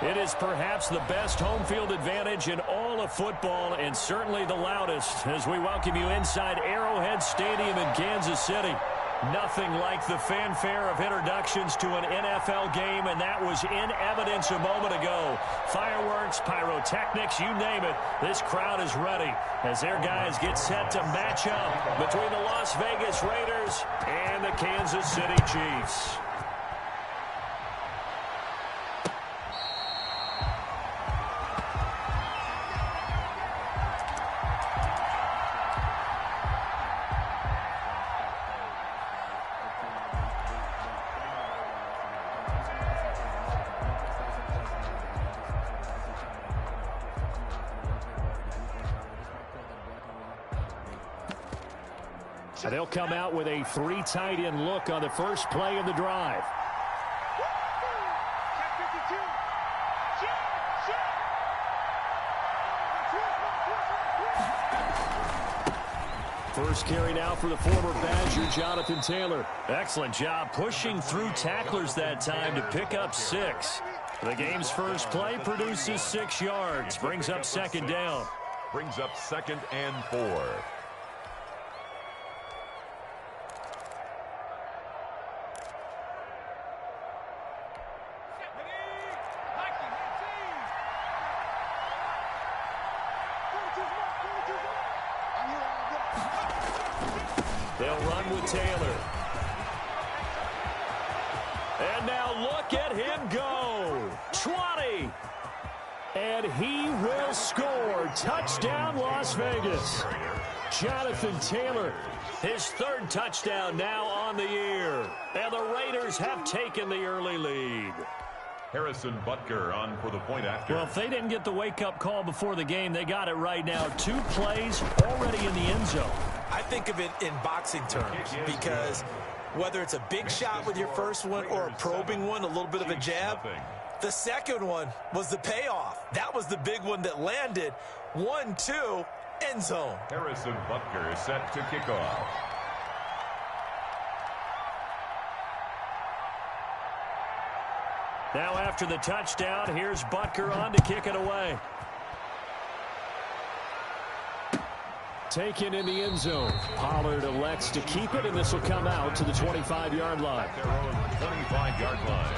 It is perhaps the best home field advantage in all of football, and certainly the loudest, as we welcome you inside Arrowhead Stadium in Kansas City. Nothing like the fanfare of introductions to an NFL game, and that was in evidence a moment ago. Fireworks, pyrotechnics, you name it. This crowd is ready as their guys get set to match up between the Las Vegas Raiders and the Kansas City Chiefs. They'll come out with a 3 tight end look on the first play of the drive. First carry now for the former Badger, Jonathan Taylor. Excellent job pushing through tacklers that time to pick up 6. The game's first play produces 6 yards, brings up second down. Brings up 2nd and 4. They'll run with Taylor. And now look at him go. 20. And he will score. Touchdown, Las Vegas. Jonathan Taylor, his 3rd touchdown now on the year. And the Raiders have taken the early lead. Harrison Butker on for the point after. Well, if they didn't get the wake-up call before the game, they got it right now. 2 plays already in the end zone. I think of it in boxing terms because whether it's a big shot with your first one or a probing one, a little bit of a jab, the second one was the payoff. That was the big one that landed. 1-2, end zone. Harrison Butker is set to kick off. Now after the touchdown, here's Butker on to kick it away. Taken in the end zone. Pollard elects to keep it, and this will come out to the 25-yard line. Their own 25-yard line.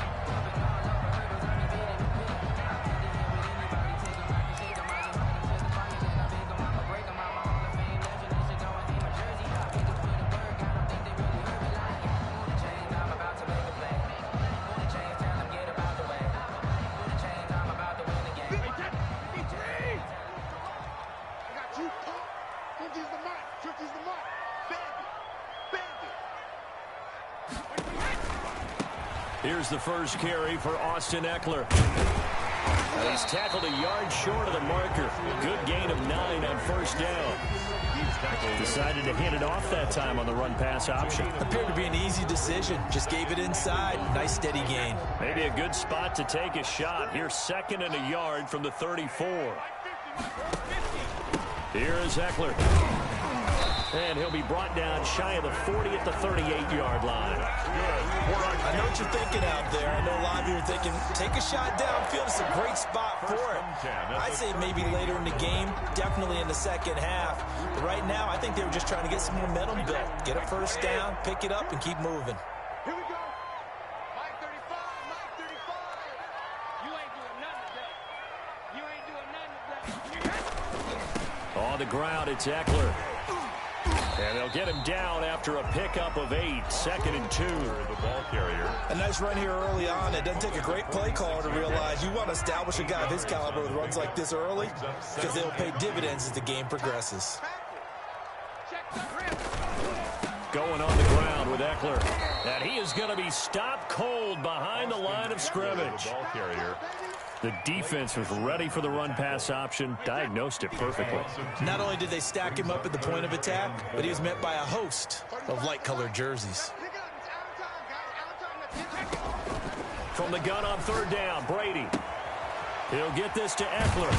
Here's the first carry for Austin Eckler. He's tackled a yard short of the marker. Good gain of 9 on first down. Decided to hand it off that time on the run-pass option. Appeared to be an easy decision. Just gave it inside. Nice steady gain. Maybe a good spot to take a shot. Here's 2nd and a yard from the 34. Here is Eckler. And he'll be brought down shy of the 40 at the 38-yard line. I know what you're thinking out there. I know a lot of you are thinking, take a shot downfield. It's a great spot for it. I'd say maybe later in the game, definitely in the second half. But right now, I think they were just trying to get some momentum built. Get a first down, pick it up, and keep moving. Here we go. Mike 35, Mike 35. You ain't doing nothing today. You ain't doing nothing today. On the ground, it's Eckler. And they'll get him down after a pickup of 8, 2nd and 2. The ball carrier. A nice run here early on. It doesn't take a great play caller to realize you want to establish a guy of his caliber with runs like this early because they'll pay dividends as the game progresses. Going on the ground with Eckler. And he is going to be stopped cold behind the line of scrimmage. Ball carrier. The defense was ready for the run-pass option, diagnosed it perfectly. Not only did they stack him up at the point of attack, but he was met by a host of light-colored jerseys. From the gun on 3rd down, Brady. He'll get this to Eckler.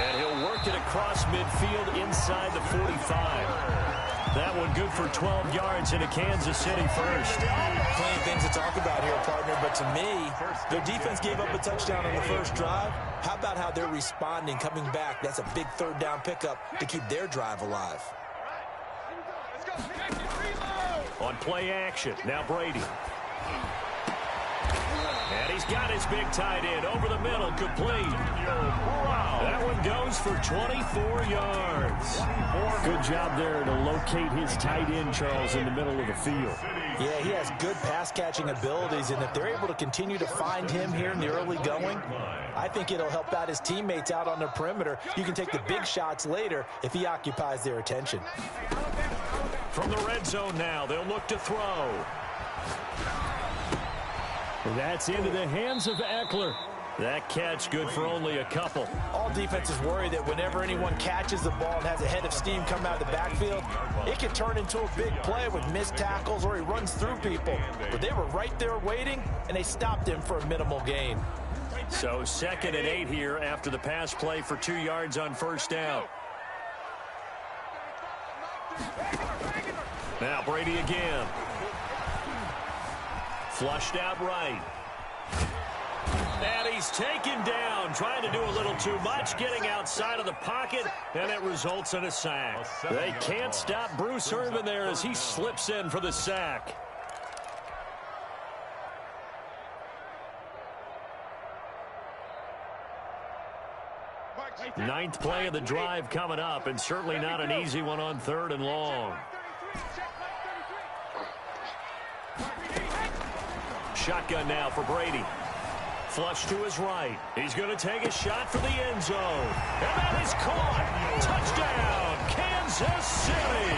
And he'll work it across midfield inside the 45. That that one good for 12 yards into Kansas City first. Plenty of things to talk about here, partner, but to me, their defense gave up a touchdown on the first drive. How about how they're responding, coming back? That's a big third down pickup to keep their drive alive. On play action, now Brady. And he's got his big tight end over the middle, complete. That one goes for 24 yards. Good job there to locate his tight end, Charles, in the middle of the field. Yeah, he has good pass-catching abilities, and if they're able to continue to find him here in the early going, I think it'll help out his teammates out on the perimeter. You can take the big shots later if he occupies their attention. From the red zone now, they'll look to throw. That's into the hands of Eckler. That catch good for only a couple. All defenses worry that whenever anyone catches the ball and has a head of steam come out of the backfield, it can turn into a big play with missed tackles or he runs through people. But they were right there waiting, and they stopped him for a minimal gain. So 2nd and 8 here after the pass play for 2 yards on first down. Now Brady again. Flushed out right. And he's taken down, trying to do a little too much, getting outside of the pocket, and it results in a sack. They can't stop Bruce Irvin there as he slips in for the sack. Ninth play of the drive coming up, and certainly not an easy one on 3rd and long. Shotgun now for Brady. Flush to his right. He's going to take a shot for the end zone. And that is caught. Touchdown, Kansas City.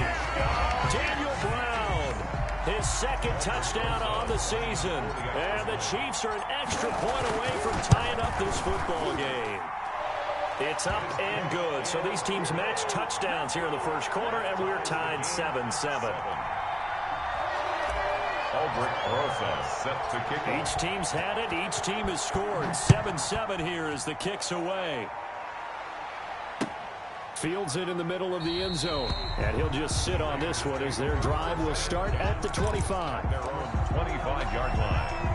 Daniel Brown, his 2nd touchdown on the season. And the Chiefs are an extra point away from tying up this football game. It's up and good. So these teams match touchdowns here in the first quarter, and we're tied 7-7. Set to kick. Each team's had it. Each team has scored. 7-7 here as the kick's away. Fields it in the middle of the end zone. And he'll just sit on this one as their drive will start at the 25. Their own 25-yard line.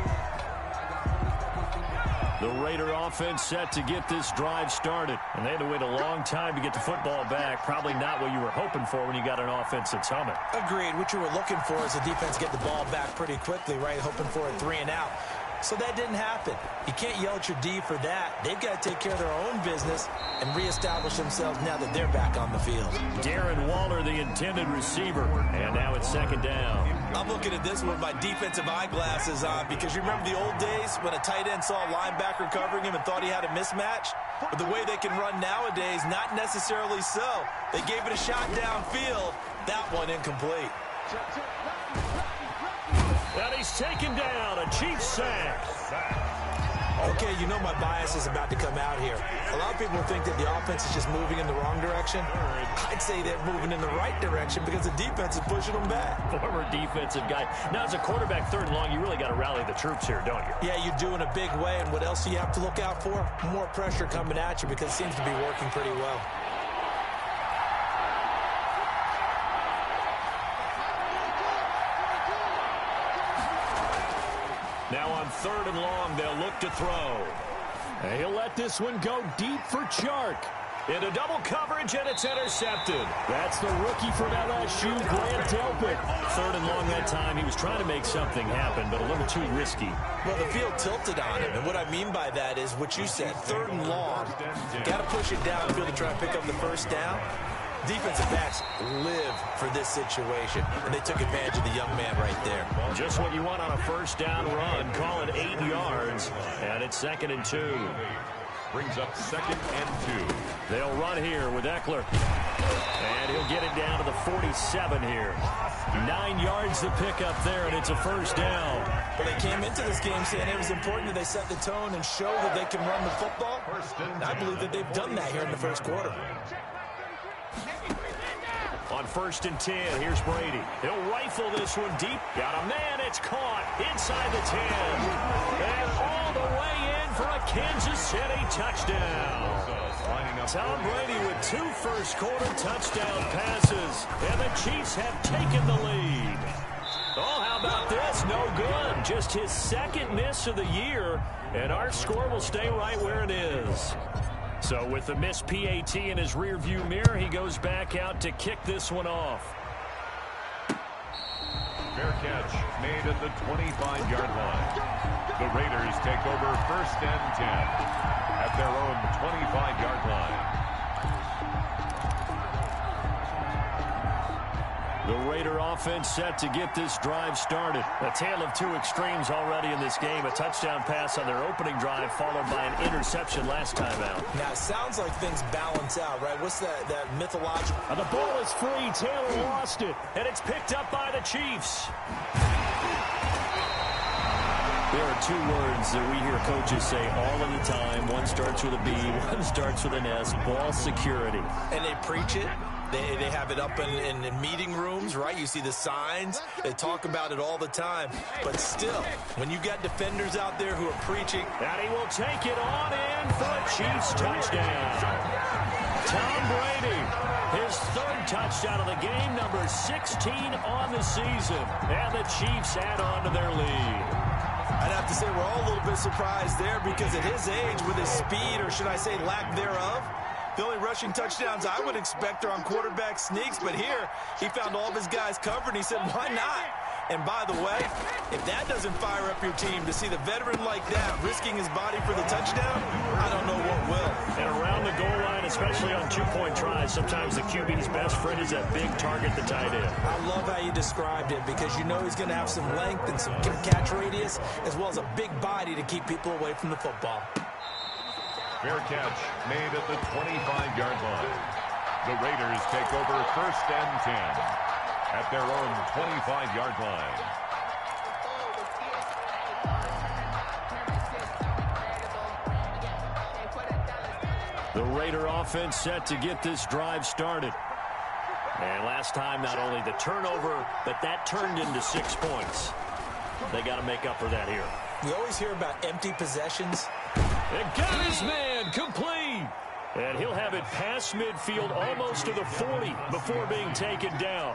The Raider offense set to get this drive started. And they had to wait a long time to get the football back. Probably not what you were hoping for when you got an offense that's humming. Agreed. What you were looking for is the defense get the ball back pretty quickly, right? Hoping for a 3 and out. So that didn't happen. You can't yell at your D for that. They've got to take care of their own business and reestablish themselves now that they're back on the field. Darren Waller, the intended receiver. And now it's 2nd down. I'm looking at this with my defensive eyeglasses on because you remember the old days when a tight end saw a linebacker covering him and thought he had a mismatch? But the way they can run nowadays, not necessarily so. They gave it a shot downfield. That one incomplete. And he's taken down. A Chiefs sack. Okay, you know my bias is about to come out here. A lot of people think that the offense is just moving in the wrong direction. I'd say they're moving in the right direction because the defense is pushing them back. Former defensive guy. Now, as a quarterback 3rd and long, you really got to rally the troops here, don't you? Yeah, you do in a big way. And what else do you have to look out for? More pressure coming at you because it seems to be working pretty well. Now on 3rd and long, they'll look to throw. And he'll let this one go deep for Chark. Into double coverage, and it's intercepted. That's the rookie from LSU, Grant Delpit. 3rd and long that time. He was trying to make something happen, but a little too risky. Well, the field tilted on him, and what I mean by that is what you said. 3rd and long, got to push it downfield to try and pick up the first down. Defensive backs live for this situation, and they took advantage of the young man right there. Just what you want on a first down run. Call it 8 yards, and it's 2nd and 2. Brings up 2nd and 2. They'll run here with Eckler. And he'll get it down to the 47 here. 9 yards to pick up there, and it's a first down. But they came into this game saying it was important that they set the tone and show that they can run the football. And I believe that they've done that here in the first quarter. On 1st and 10, here's Brady. He'll rifle this one deep. Got a man, it's caught inside the 10. And all the way in for a Kansas City touchdown. Tom Brady with 2 first-quarter touchdown passes. And the Chiefs have taken the lead. Oh, how about this? No good. Just his second miss of the year, and our score will stay right where it is. So with the missed PAT in his rearview mirror, he goes back out to kick this one off. Fair catch made at the 25-yard line. The Raiders take over 1st and 10 at their own 25-yard line. The Raider offense set to get this drive started. A tale of two extremes already in this game. A touchdown pass on their opening drive followed by an interception last time out. Now, it sounds like things balance out, right? What's that mythological? And the ball is free. Taylor lost it. And it's picked up by the Chiefs. There are two words that we hear coaches say all of the time. One starts with a B, one starts with an S. Ball security. And they preach it. They have it up in meeting rooms, right? You see the signs. They talk about it all the time. But still, when you got defenders out there who are preaching. And he will take it on in for a Chiefs touchdown. Tom Brady, his third touchdown of the game, number 16 on the season. And the Chiefs add on to their lead. I'd have to say we're all a little bit surprised there because at his age, with his speed, or should I say lack thereof, the only rushing touchdowns I would expect are on quarterback sneaks, but here he found all of his guys covered, and he said, why not? And by the way, if that doesn't fire up your team to see the veteran like that risking his body for the touchdown, I don't know what will. And around the goal line, especially on two-point tries, sometimes the QB's best friend is that big target, the tight end. I love how you described it because you know he's going to have some length and some catch radius as well as a big body to keep people away from the football. Fair catch made at the 25-yard line. The Raiders take over 1st and 10 at their own 25-yard line. The Raider offense set to get this drive started. And last time, not only the turnover, but that turned into 6 points. They got to make up for that here. We always hear about empty possessions. And got his man complete. And he'll have it past midfield almost to the 40 before being taken down.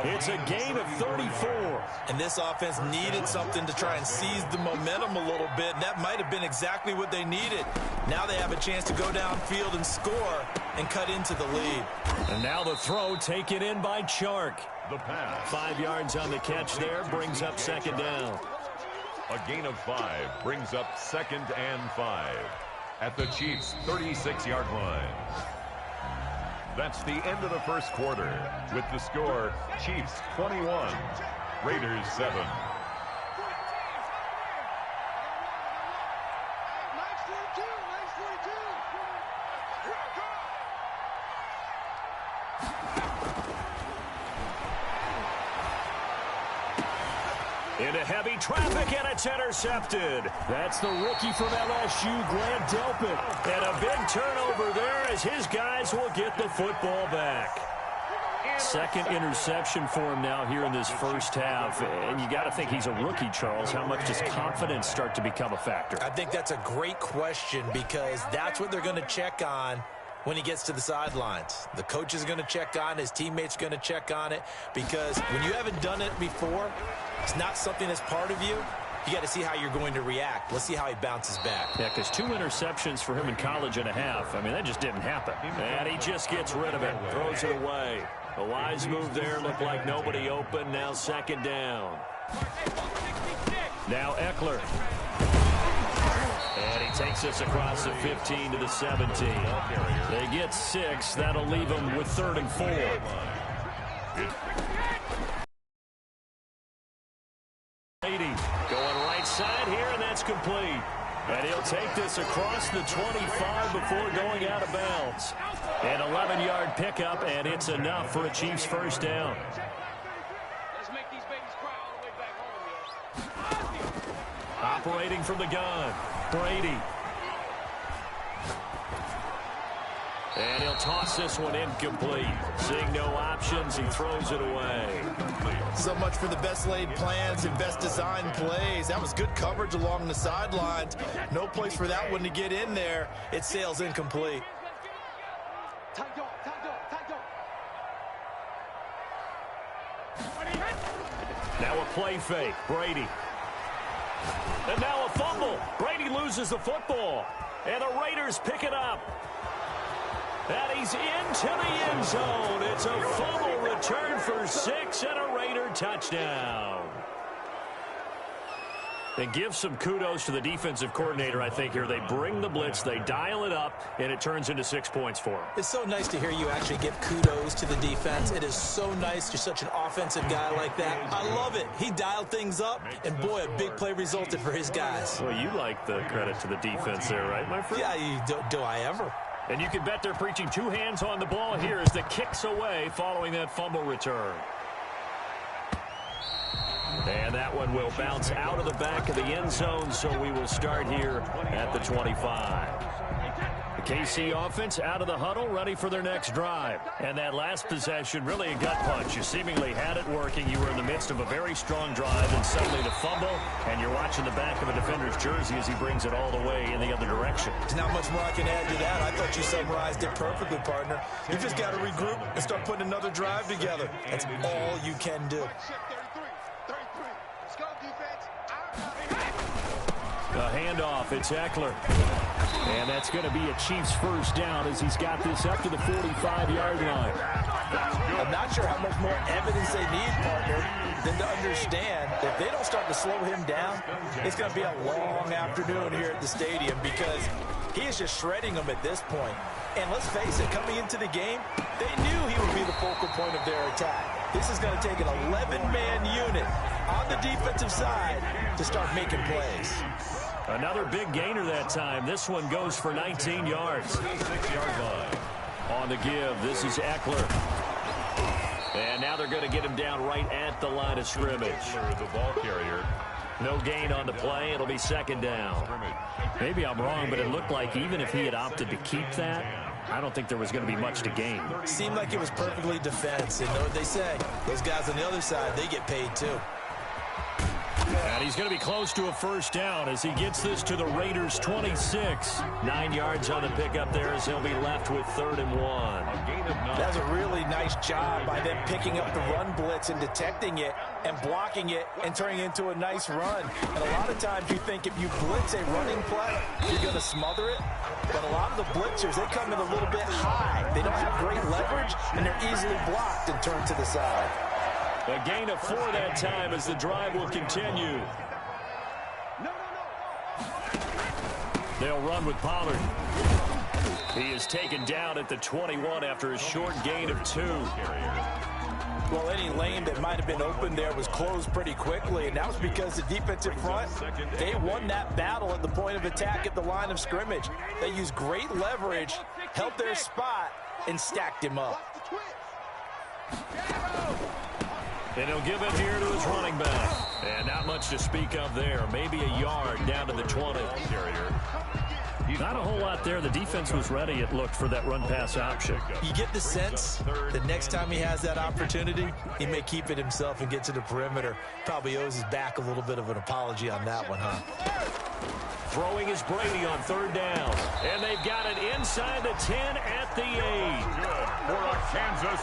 It's a gain of 34. And this offense needed something to try and seize the momentum a little bit. And that might have been exactly what they needed. Now they have a chance to go downfield and score and cut into the lead. And now the throw taken in by Chark. The pass. 5 yards on the catch there brings up 2nd down. A gain of 5 brings up 2nd and 5 at the Chiefs' 36-yard line. That's the end of the first quarter with the score Chiefs 21, Raiders 7. Into heavy traffic, and it's intercepted. That's the rookie from LSU, Grant Delpit. And a big turnover there as his guys will get the football back. Second interception for him now here in this first half. And you got to think he's a rookie, Charles. How much does confidence start to become a factor? I think that's a great question because that's what they're going to check on when he gets to the sidelines. The coach is going to check on it. His teammates going to check on it because when you haven't done it before, it's not something that's part of you. You got to see how you're going to react. Let's see how he bounces back. Yeah, because 2 interceptions for him in college and a half. I mean, that just didn't happen. And he just gets rid of it, throws it away. A wise move there, looked like nobody open. Now 2nd down. Now Eckler. And he takes this across the 15 to the 17. They get 6. That'll leave them with 3rd and 4. Going right side here, and that's complete. And he'll take this across the 25 before going out of bounds. An 11-yard pickup, and it's enough for a Chiefs first down. Let's make these babies cry all the way back home, yo. Operating from the gun, Brady. And he'll toss this one incomplete. Seeing no options, he throws it away. So much for the best laid plans and best designed plays. That was good coverage along the sidelines. No place for that one to get in there. It sails incomplete. Now a play fake. Brady. And now a fumble. Brady loses the football. And the Raiders pick it up. And he's into the end zone. It's a fumble return for 6 and a Raider touchdown. And give some kudos to the defensive coordinator, I think, here. They bring the blitz, they dial it up, and it turns into 6 points for them. It's so nice to hear you actually give kudos to the defense. It is so nice. You're such an offensive guy like that. I love it. He dialed things up, and boy, a big play resulted for his guys. Well, you like the credit to the defense there, right, my friend? Yeah, do I ever? And you can bet they're preaching 2 hands on the ball here as the kicks away following that fumble return. And that one will bounce out of the back of the end zone, so we will start here at the 25. The KC offense out of the huddle, ready for their next drive. And that last possession, really a gut punch. You seemingly had it working. You were in the midst of a very strong drive, and suddenly the fumble, and you're watching the back of a defender's jersey as he brings it all the way in the other direction. There's not much more I can add to that. I thought you summarized it perfectly, partner. You just got to regroup and start putting another drive together. That's all you can do. A handoff, it's Eckler. And that's going to be a Chiefs first down as he's got this up to the 45-yard line. I'm not sure how much more evidence they need, partner, than to understand if they don't start to slow him down, it's going to be a long afternoon here at the stadium because he is just shredding them at this point. And let's face it, coming into the game, they knew he would be the focal point of their attack. This is going to take an 11-man unit on the defensive side to start making plays. Another big gainer that time. This one goes for 19 yards. 6-yard line. On the give, this is Eckler. And now they're going to get him down right at the line of scrimmage. The ball carrier. No gain on the play. It'll be second down. Maybe I'm wrong, but it looked like even if he had opted to keep that, I don't think there was going to be much to gain. Seemed like it was perfectly defense. And know what they say? Those guys on the other side, they get paid too. And he's going to be close to a first down as he gets this to the Raiders' 26. 9 yards on the pickup there as he'll be left with 3rd and 1. That's a really nice job by them picking up the run blitz and detecting it and blocking it and turning it into a nice run. And a lot of times you think if you blitz a running play, you're going to smother it. But a lot of the blitzers, they come in a little bit high. They don't have great leverage, and they're easily blocked and turned to the side. A gain of 4 that time as the drive will continue. They'll run with Pollard. He is taken down at the 21 after a short gain of 2. Well, any lane that might have been open there was closed pretty quickly, and that was because the defensive front, they won that battle at the point of attack at the line of scrimmage. They used great leverage, held their spot, and stacked him up. And he'll give it here to his running back. And not much to speak of there. Maybe a yard down to the 20. Not a whole lot there. The defense was ready, it looked, for that run-pass option. You get the sense that next time he has that opportunity, he may keep it himself and get to the perimeter. Probably owes his back a little bit of an apology on that one, huh? Throwing is Brady on 3rd down. And they've got it inside the 10 at the 8.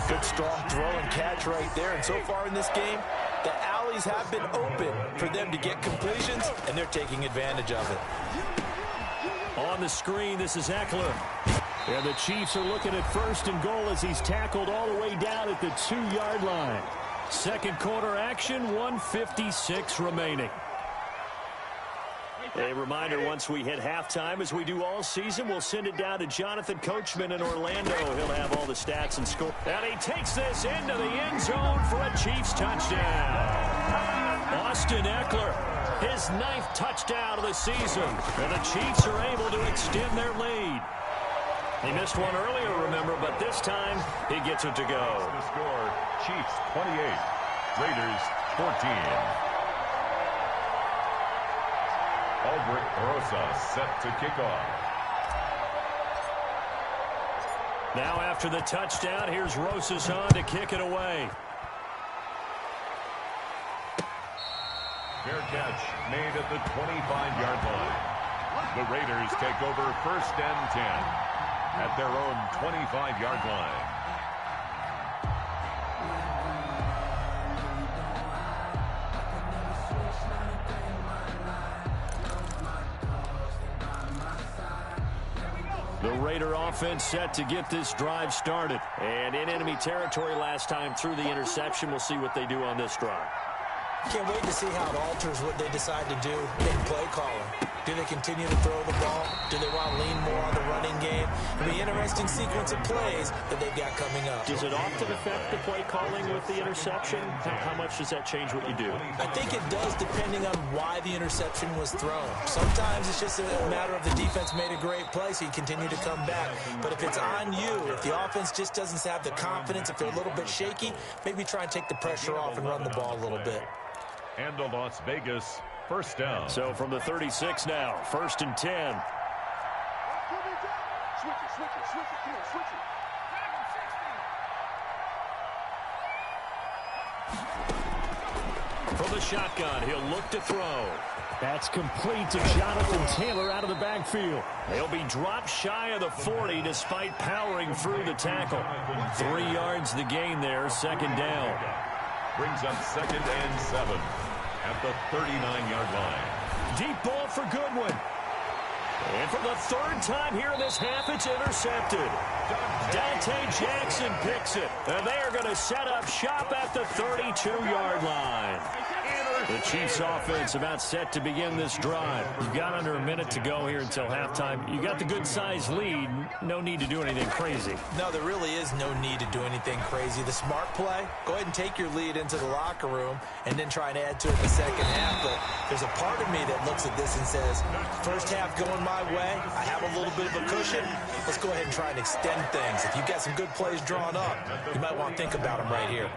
Good strong throw and catch right there. And so far in this game, the alleys have been open for them to get completions, and they're taking advantage of it. On the screen, this is Eckler. And the Chiefs are looking at 1st and goal as he's tackled all the way down at the 2-yard line. Second quarter action, 1:56 remaining. A reminder, once we hit halftime, as we do all season, we'll send it down to Jonathan Coachman in Orlando. He'll have all the stats and score. And he takes this into the end zone for a Chiefs touchdown. Austin Eckler, his 9th touchdown of the season. And the Chiefs are able to extend their lead. He missed one earlier, remember, but this time he gets it to go. The score, Chiefs 28, Raiders 14. Albert Rosa set to kick off. Now after the touchdown, here's Rosas on to kick it away. Fair catch made at the 25-yard line. The Raiders take over 1st and 10 at their own 25-yard line. The Raider offense set to get this drive started. And in enemy territory last time through the interception. We'll see what they do on this drive. Can't wait to see how it alters what they decide to do in play calling. Do they continue to throw the ball? Do they want to lean more on the running game? It'll be an interesting sequence of plays that they've got coming up. Does it often affect the play calling with the interception? How much does that change what you do? I think it does, depending on why the interception was thrown. Sometimes it's just a matter of the defense made a great play, so you continue to come back. But if it's on you, if the offense just doesn't have the confidence, if they're a little bit shaky, maybe try and take the pressure off and run the ball a little bit. And the Las Vegas first down. So from the 36 now, 1st and 10. Switch it. Come on, switch it. From the shotgun, he'll look to throw. That's complete to Jonathan Taylor out of the backfield. He'll be dropped shy of the 40 despite powering through the tackle. 3 yards the gain there, 2nd down. Brings up 2nd and 7 at the 39-yard line. Deep ball for Goodwin. And for the 3rd time here in this half, it's intercepted. Dante Jackson picks it. And they are going to set up shop at the 32-yard line. The Chiefs offense about set to begin this drive. You've got under a minute to go here until halftime. You got the good-sized lead. No need to do anything crazy. No, there really is no need to do anything crazy. The smart play, go ahead and take your lead into the locker room and then try and add to it in the second half. But there's a part of me that looks at this and says, first half going my way, I have a little bit of a cushion. Let's go ahead and try and extend things. If you've got some good plays drawn up, you might want to think about them right here.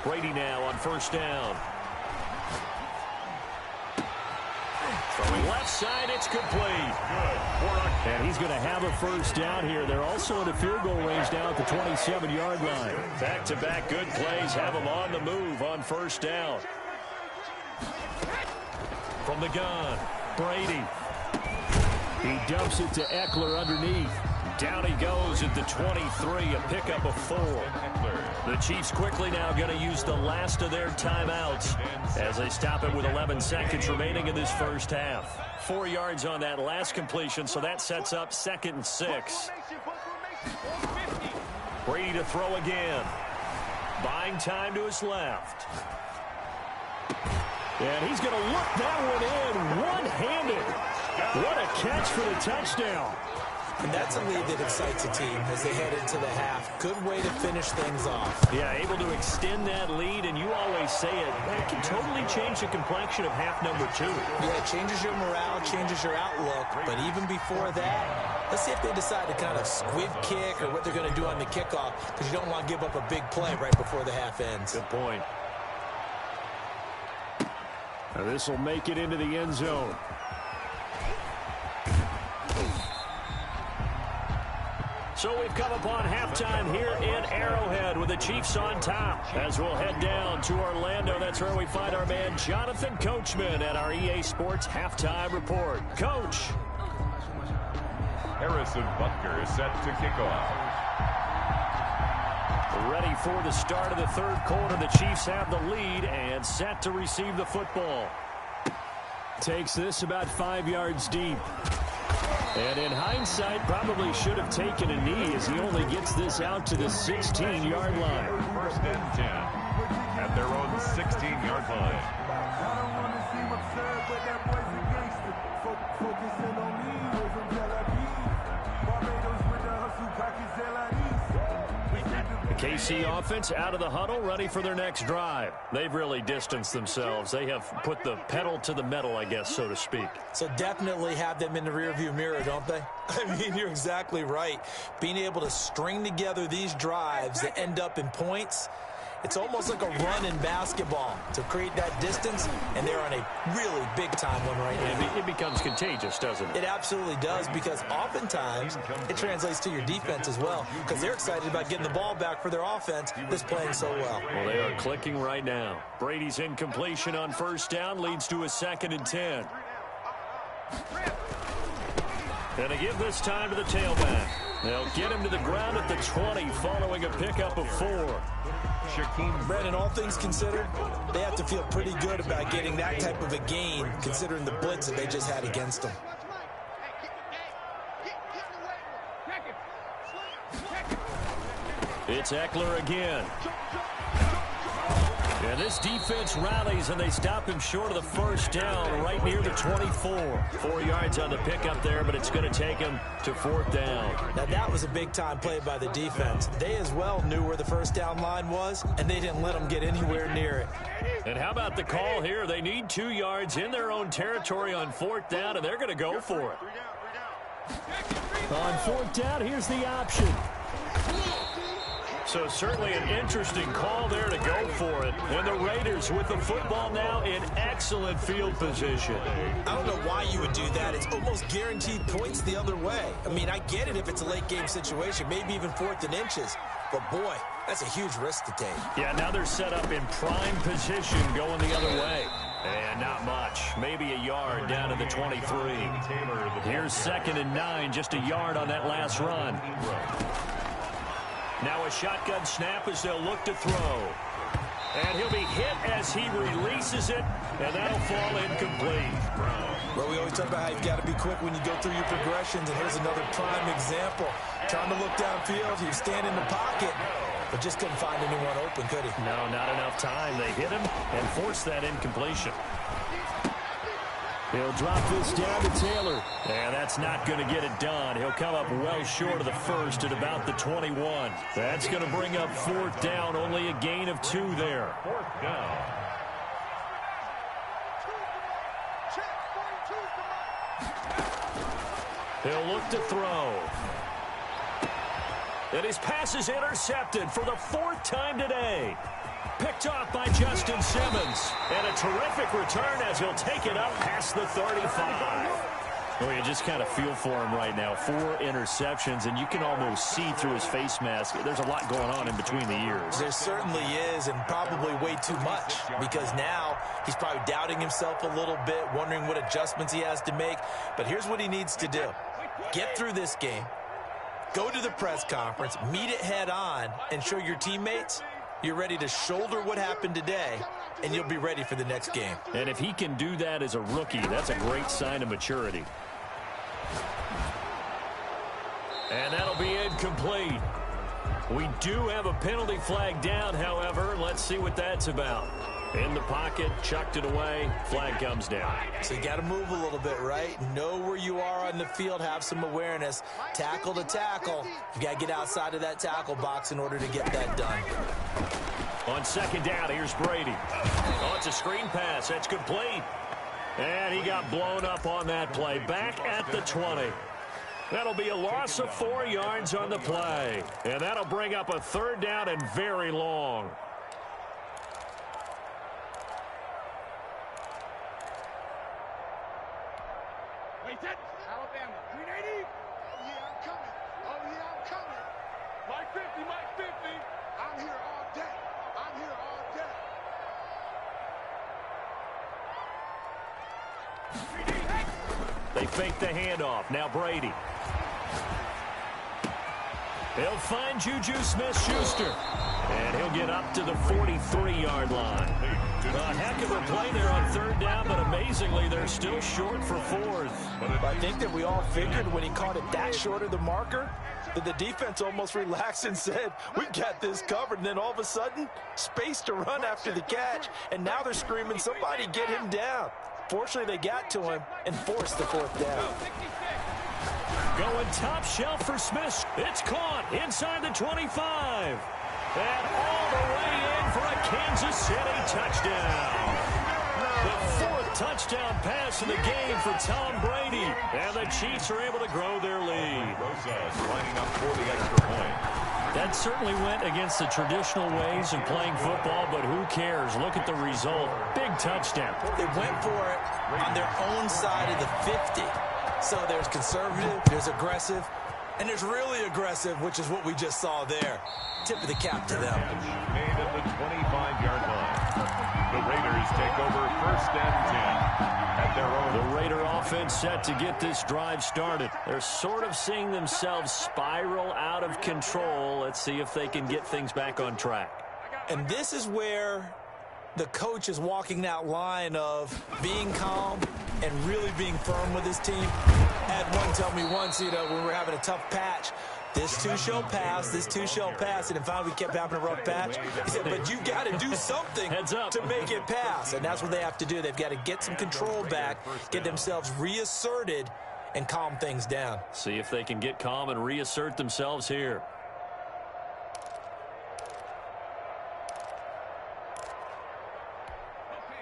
Brady now on 1st down. Throwing left side, it's complete. And he's going to have a 1st down here. They're also in the field goal range now at the 27-yard line. Back-to-back good plays have them on the move on 1st down. From the gun, Brady. He dumps it to Eckler underneath. Down he goes at the 23, a pickup of 4. The Chiefs quickly now going to use the last of their timeouts as they stop it with 11 seconds remaining in this first half. 4 yards on that last completion, so that sets up 2nd and 6. Brady to throw again. Buying time to his left. And he's going to look that one in one-handed. What a catch for the touchdown. And that's a lead that excites a team as they head into the half. Good way to finish things off. Yeah, able to extend that lead, and you always say it, that can totally change the complexion of half number 2. Yeah, it changes your morale, changes your outlook. But even before that, let's see if they decide to kind of squib kick or what they're going to do on the kickoff, because you don't want to give up a big play right before the half ends. Good point. Now this will make it into the end zone. So we've come upon halftime here in Arrowhead with the Chiefs on top. As we'll head down to Orlando, that's where we find our man Jonathan Coachman at our EA Sports Halftime Report. Coach. Harrison Butker is set to kick off. Ready for the start of the 3rd quarter. The Chiefs have the lead and set to receive the football. Takes this about 5 yards deep. And in hindsight, probably should have taken a knee as he only gets this out to the 16-yard line. 1st and 10 at their own 16-yard line. KC offense out of the huddle, ready for their next drive. They've really distanced themselves. They have put the pedal to the metal, I guess, so to speak. So definitely have them in the rearview mirror, don't they? I mean, you're exactly right. Being able to string together these drives that end up in points, it's almost like a run in basketball to create that distance, and they're on a really big-time one right now. It becomes contagious, doesn't it? It absolutely does, because oftentimes it translates to your defense as well, because they're excited about getting the ball back for their offense that's playing so well. Well, they are clicking right now. Brady's incompletion on 1st down leads to a 2nd and 10. And they give this time to the tailback. They'll get him to the ground at the 20 following a pickup of 4. Brandon, all things considered, they have to feel pretty good about getting that type of a gain, considering the blitz that they just had against them. It's Eckler again. And this defense rallies, and they stop him short of the first down right near the 24. 4 yards on the pickup there, but it's going to take him to 4th down. Now, that was a big-time play by the defense. They as well knew where the first down line was, and they didn't let them get anywhere near it. And how about the call here? They need 2 yards in their own territory on 4th down, and they're going to go for it. On 4th down, here's the option. So certainly an interesting call there to go for it. And the Raiders with the football now in excellent field position. I don't know why you would do that. It's almost guaranteed points the other way. I mean, I get it if it's a late game situation, maybe even 4th and inches. But boy, that's a huge risk to take. Yeah, now they're set up in prime position going the other way. And not much. Maybe a yard down to the 23. Here's 2nd and 9, just a yard on that last run. Now a shotgun snap as they'll look to throw. And he'll be hit as he releases it, and that'll fall incomplete. Well, we always talk about how you've got to be quick when you go through your progressions, and here's another prime example. Trying to look downfield, he was standing in the pocket, but just couldn't find anyone open, could he? No, not enough time. They hit him and forced that incompletion. He'll drop this down to Taylor. And that's not going to get it done. He'll come up well short of the first at about the 21. That's going to bring up 4th down. Only a gain of 2 there. 4th down. He'll look to throw. And his pass is intercepted for the 4th time today. Picked off by Justin Simmons. And a terrific return as he'll take it up past the 35. Well, you just kind of feel for him right now. 4 interceptions, and you can almost see through his face mask. There's a lot going on in between the ears. There certainly is, and probably way too much, because now he's probably doubting himself a little bit, wondering what adjustments he has to make. But here's what he needs to do. Get through this game, go to the press conference, meet it head on, and show your teammates you're ready to shoulder what happened today, and you'll be ready for the next game. And if he can do that as a rookie, that's a great sign of maturity. And that'll be incomplete. We do have a penalty flag down, however. Let's see what that's about. In the pocket, chucked it away, flag comes down. So you got to move a little bit, right? Know where you are on the field, have some awareness. Tackle to tackle. You got to get outside of that tackle box in order to get that done. On 2nd down, here's Brady. Oh, it's a screen pass. That's complete. And he got blown up on that play. Back at the 20. That'll be a loss of 4 yards on the play. And that'll bring up a 3rd down and very long. Alabama, 380. Oh, yeah, I'm coming. Oh, yeah, I'm coming. Mike 50, Mike 50. I'm here all day. I'm here all day. They fake the handoff. Now Brady. He'll find Juju Smith-Schuster. And he'll get up to the 43-yard line. A heck of a play there on 3rd down, but amazingly, they're still short for 4th. I think that we all figured when he caught it that short of the marker that the defense almost relaxed and said, we've got this covered. And then all of a sudden, space to run after the catch. And now they're screaming, somebody get him down. Fortunately, they got to him and forced the 4th down. Going top shelf for Smith. It's caught inside the 25. And all the way in for a Kansas City touchdown. The 4th touchdown pass of the game for Tom Brady. And the Chiefs are able to grow their lead. Lining up for the extra point. That certainly went against the traditional ways of playing football, but who cares? Look at the result. Big touchdown. They went for it on their own side of the 50. So there's conservative, there's aggressive, and there's really aggressive, which is what we just saw there. Tip of the cap to them. Made at the 25-yard line. The Raiders take over 1st and 10 at their own. The Raider offense set to get this drive started. They're sort of seeing themselves spiral out of control. Let's see if they can get things back on track. And this is where the coach is walking that line of being calm and really being firm with his team. I had one tell me once, when we were having a tough patch, this too shall pass, this too shall pass. And finally we kept having a rough patch. He said, but you got to do something to make it pass. And that's what they have to do. They've got to get some control back, get themselves reasserted, and calm things down. See if they can get calm and reassert themselves here.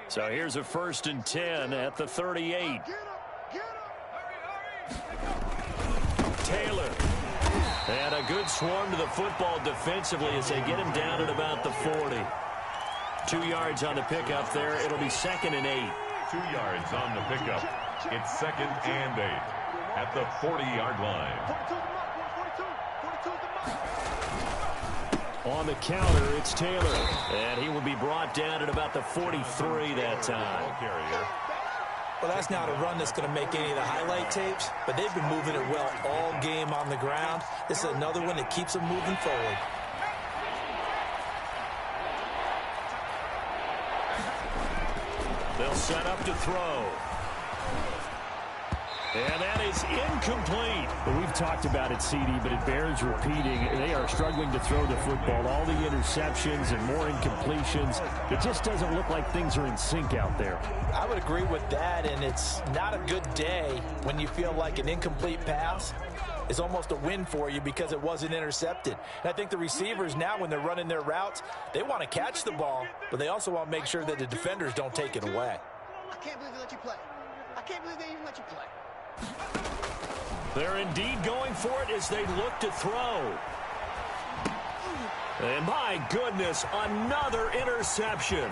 So here's a 1st and 10 at the 38. Taylor. And a good swarm to the football defensively as they get him down at about the 40. 2 yards on the pickup there. It'll be 2nd and 8. 2 yards on the pickup. It's 2nd and 8 at the 40-yard line. On the counter, it's Taylor. And he will be brought down at about the 43 that time. Well, that's not a run that's going to make any of the highlight tapes, but they've been moving it well all game on the ground. This is another one that keeps them moving forward. They'll set up to throw. And that is incomplete. Well, we've talked about it, CD, but it bears repeating. They are struggling to throw the football. All the interceptions and more incompletions. It just doesn't look like things are in sync out there. I would agree with that, and it's not a good day when you feel like an incomplete pass is almost a win for you because it wasn't intercepted. And I think the receivers now, when they're running their routes, they want to catch the ball, but they also want to make sure that the defenders don't take it away. I can't believe they let you play. I can't believe they even let you play. They're indeed going for it as they look to throw. And my goodness, another interception.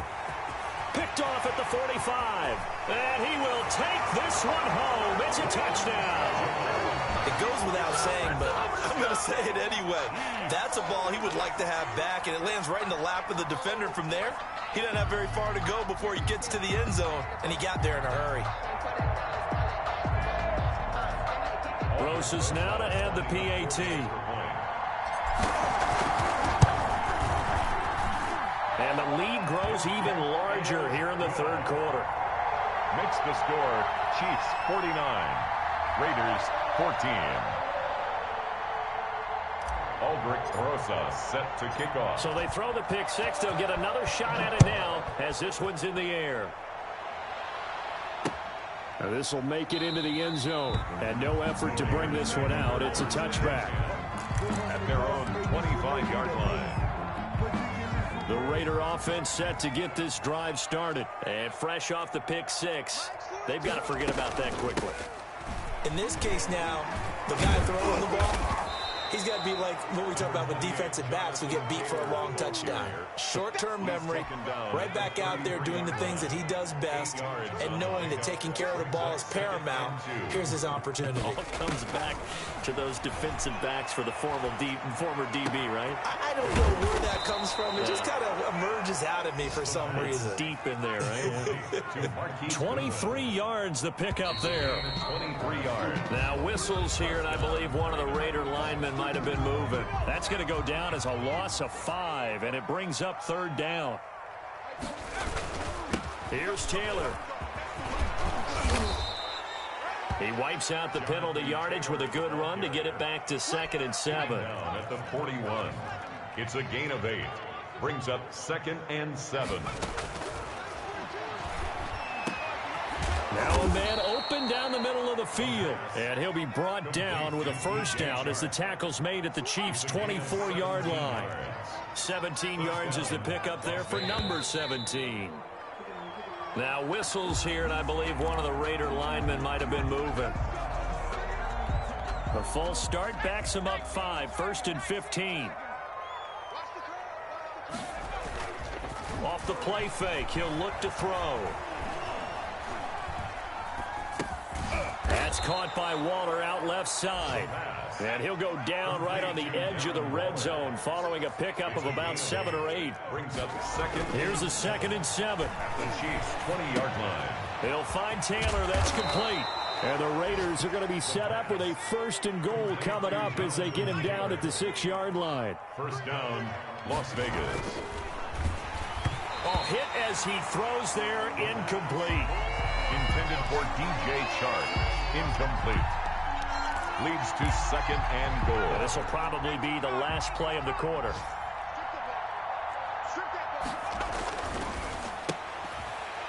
Picked off at the 45. And he will take this one home. It's a touchdown. It goes without saying, but I'm going to say it anyway. That's a ball he would like to have back, and it lands right in the lap of the defender from there. He doesn't have very far to go before he gets to the end zone, and he got there in a hurry. Gross now to add the PAT. And the lead grows even larger here in the 3rd quarter. Makes the score Chiefs 49, Raiders 14. Aldrich Rosa set to kick off. So they throw the pick 6. They'll get another shot at it now as this one's in the air. This will make it into the end zone. And no effort to bring this one out. It's a touchback. At their own 25-yard line. The Raider offense set to get this drive started. And fresh off the pick 6, they've got to forget about that quickly. In this case now, the guy throwing the ball, he's got to be like what we talk about with defensive backs who get beat for a long touchdown. Short-term memory, right back out there doing the things that he does best, and knowing that taking care of the ball is paramount. Here's his opportunity. All comes back to those defensive backs for the former DB, right? I don't know where that comes from. It just kind of emerges out of me for some reason. It's deep in there, right? 23 yards the pickup there. 23 yards. Now whistles here, and I believe one of the Raider linemen might have been moving. That's going to go down as a loss of 5, and it brings up 3rd down. Here's Taylor. He wipes out the penalty yardage with a good run to get it back to 2nd and 7. Down at the 41. It's a gain of 8. Brings up 2nd and 7. Now a man open down the middle of the field. And he'll be brought down with a 1st down as the tackle's made at the Chiefs' 24-yard line. 17 yards is the pickup there for number 17. Now whistles here, and I believe one of the Raider linemen might have been moving. The false start backs him up 5, 1st and 15. Off the play fake, he'll look to throw. That's caught by Waller out left side. And he'll go down right on the edge of the red zone following a pickup of about 7 or 8. Brings up 2nd. Here's a 2nd and 7. At the Chiefs' 20-yard line. They'll find Taylor. That's complete. And the Raiders are going to be set up with a 1st and goal coming up as they get him down at the 6-yard line. 1st down, Las Vegas. ball hit as he throws there, incomplete. Intended for DJ Chark. Incomplete. Leads to 2nd and goal. This will probably be the last play of the quarter.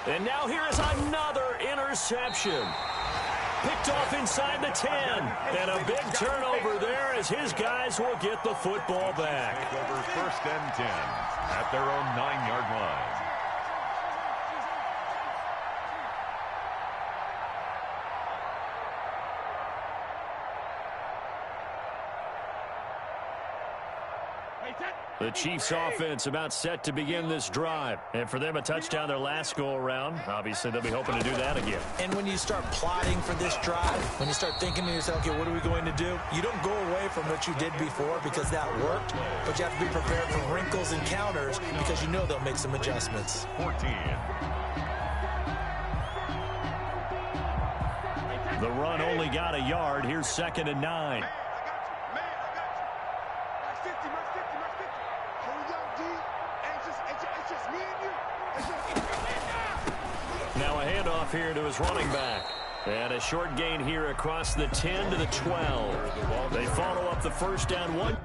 And now here is another interception. Picked off inside the 10. And a big turnover there as his guys will get the football back. Over 1st and 10 at their own 9-yard line. The Chiefs offense about set to begin this drive. And for them, a touchdown their last go-around. Obviously, they'll be hoping to do that again. And when you start plotting for this drive, when you start thinking to yourself, okay, what are we going to do? You don't go away from what you did before because that worked, but you have to be prepared for wrinkles and counters because you know they'll make some adjustments. 14. The run only got a yard. Here's 2nd and 9. Now a handoff here to his running back. And a short gain here across the 10 to the 12. They follow up the first down 1.